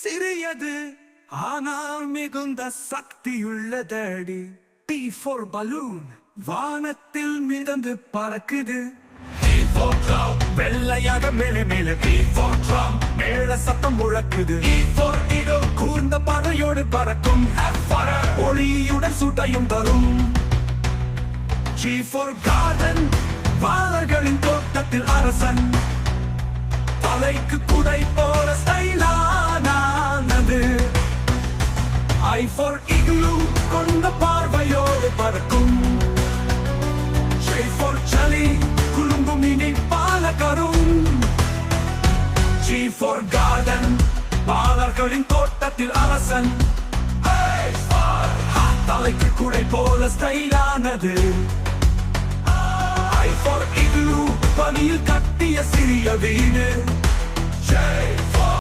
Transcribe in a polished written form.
சிறியது ஆனால் மிகுந்த சக்தியுள்ளதடி. P for balloon, வானத்தில் மிதந்து பறக்குது. T for cloud, வெள்ளையாக மேலே மேலே. P for drum, மேல சத்தம் முழக்குது. E for eagle, கூர்ந்த படையோடு பறக்கும். F for ஒளியுடன் சூட்டையும் தரும். G for garden, வாழர்களின் தோட்டத்தில் அரசன். தலைக்கு குடை போல ஸ்டைலானது. I for igloo, கொண்ட பார்வையோடு பறக்கும். J for chali, குலுங்கும் இனிப்பான கரும். G for garden, பாலர்களின் தோட்டத்தில் அரசன். H for hat, தலைக்கு குடை போல ஸ்டைலானது. I for igloo, பனியில் கட்டிய சிறிய வீடு. J